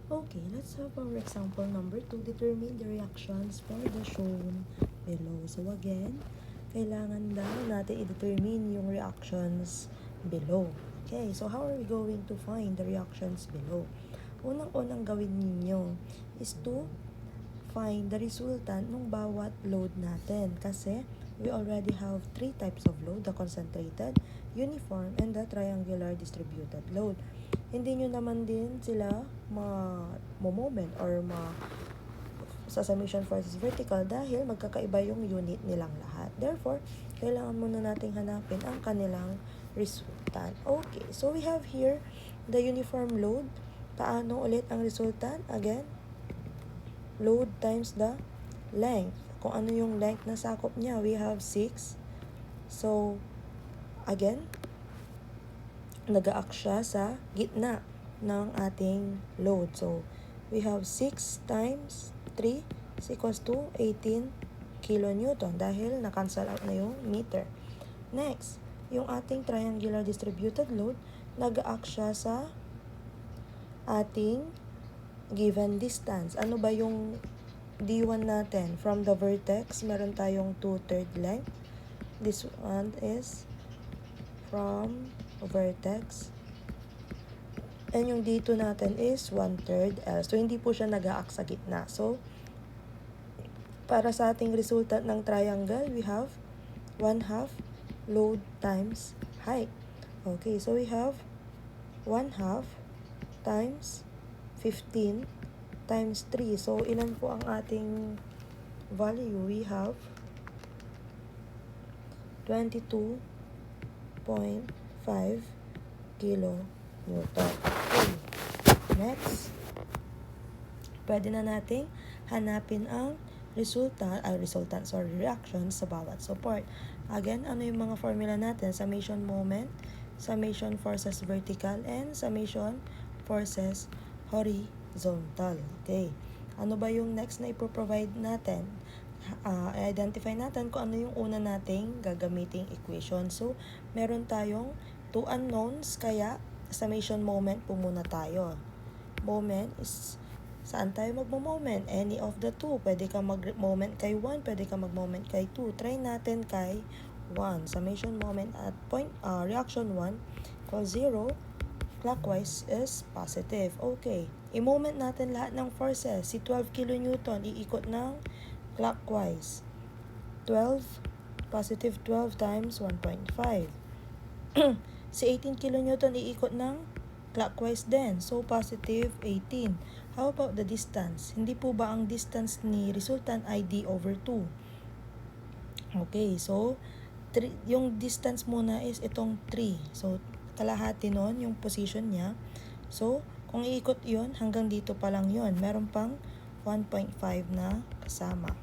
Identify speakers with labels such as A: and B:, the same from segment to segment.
A: Okay, let's have our example number 2. Determine the reactions for the shown below. So again, kailangan daw natin i-determine yung reactions below. Okay, so how are we going to find the reactions below? Unang-unang gawin ninyo is to find the resultant ng bawat load natin kasi we already have 3 types of load: the concentrated, uniform, and the triangular distributed load. Hindi nyo naman din sila moment or sa summation forces vertical dahil magkakaiba yung unit nilang lahat. Therefore, kailangan muna nating hanapin ang kanilang resultant. Okay, so we have here the uniform load. Paano ulit ang resultant? Again, load times the length. Kung ano yung length na sakop niya, we have 6. So, again, nag-a-act siya sa gitna ng ating load. So, we have 6 times 3 is equals to 18 kilonewton dahil na-cancel out na yung meter. Next, yung ating triangular distributed load, nag-a-act siya sa ating given distance. Ano ba yung D1 natin? From the vertex, meron tayong 2/3 length. This one is from vertex. And yung D2 natin is 1/3 L. So, hindi po siya nag-a-act sa gitna. So, para sa ating resultant ng triangle, we have 1/2 load times height. Okay, so we have 1/2 times 15 times 3. So, ilan po ang ating value? We have 22.5 kilonewton. Okay. Next, pwede na nating hanapin ang reactions sa bawat support. Again, ano yung mga formula natin? Summation moment, summation forces vertical, and summation forces horizontal. Okay. Ano ba yung next na ipoprovide natin? Identify natin kung ano yung una nating gagamiting equation. So, meron tayong 2 unknowns, kaya summation moment po muna tayo. Moment is saan tayo magmo-moment? Any of the two. Pwede ka mag-moment kay 1, pwede ka mag-moment kay 2. Try natin kay 1. Summation moment at reaction 1 equals 0. Clockwise is positive. Okay. I-moment natin lahat ng forces. Si 12 kilonewton, iikot ng clockwise. 12, positive 12 times 1.5. Si 18 kilonewton, iikot ng clockwise din. So, positive 18. How about the distance? Hindi po ba ang distance ni resultant ay d over 2? Okay, so, yung distance muna is itong 3. So, kalahati nun yung position niya. So, kung iikot yon hanggang dito pa lang yon. Meron pang 1.5 na kasama.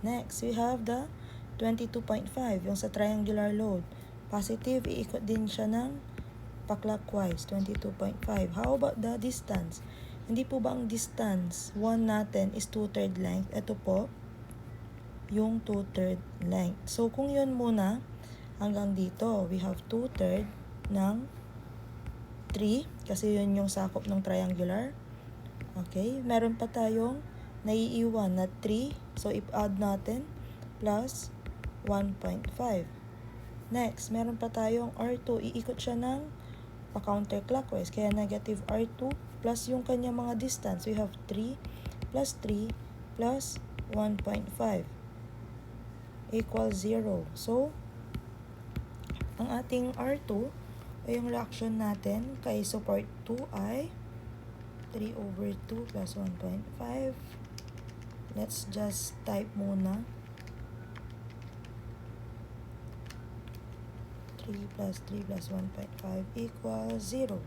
A: Next, we have the 22.5, yung sa triangular load. Positive, iikot din siya ng pa-clockwise, 22.5. How about the distance? Hindi po ba ang distance 1 natin is 2/3 length? Ito po, yung 2/3 length. So, kung yun muna, hanggang dito, we have 2/3 ng 3, kasi yun yung sakop ng triangular. Okay, meron pa tayong naiiwan na 3. So, i-add natin plus 1.5. Next, meron pa tayong R2. Iikot siya ng pa-counterclockwise. Kaya negative R2 plus yung kanya mga distance. We have 3 plus 3 plus 1.5 equals 0. So, ang ating R2 o yung reaction natin kay support 2 ay 3 over 2 plus 1.5. Let's just type muna. 3 plus 3 plus 1.5 equals 0.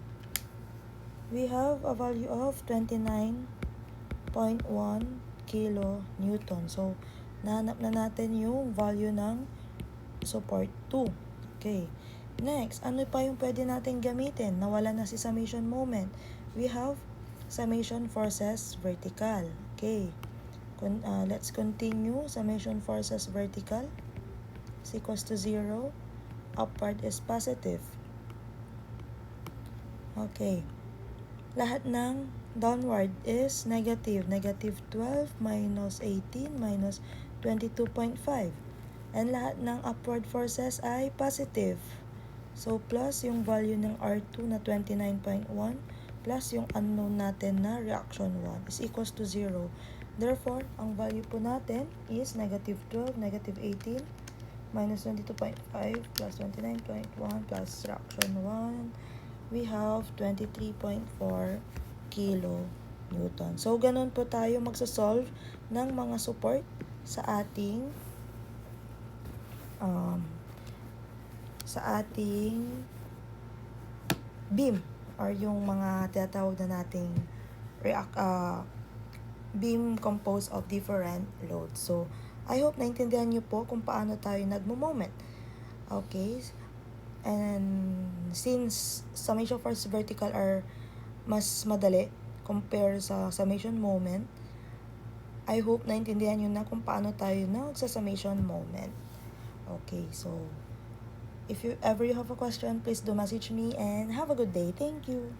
A: We have a value of 29.1 kilonewton. So, nahanap na natin yung value ng support 2. Okay. Next, ano pa yung pwede natin gamitin? Nawala na si summation moment. We have summation forces vertical. Okay. Let's continue. Summation forces vertical is equals to 0. Upward is positive. Okay. Lahat ng downward is negative. Negative 12 minus 18 minus 22.5. And lahat ng upward forces ay positive. So, plus yung value ng R2 na 29.1 plus yung unknown natin na reaction 1 is equals to 0. Therefore, ang value po natin is negative 12, negative 18, minus 22.5 plus 29.1 plus reaction 1. We have 23.4 kilonewton. So, ganun po tayo magsasolve ng mga support sa ating beam or yung mga tinatawag na nating beam composed of different loads. So, I hope naintindihan nyo po kung paano tayo nagmo-moment. Okay? And since summation force vertical are mas madali compare sa summation moment, I hope naintindihan nyo na kung paano tayo nagsa-summation moment. Okay, so if you ever have a question, please do message me and have a good day. Thank you.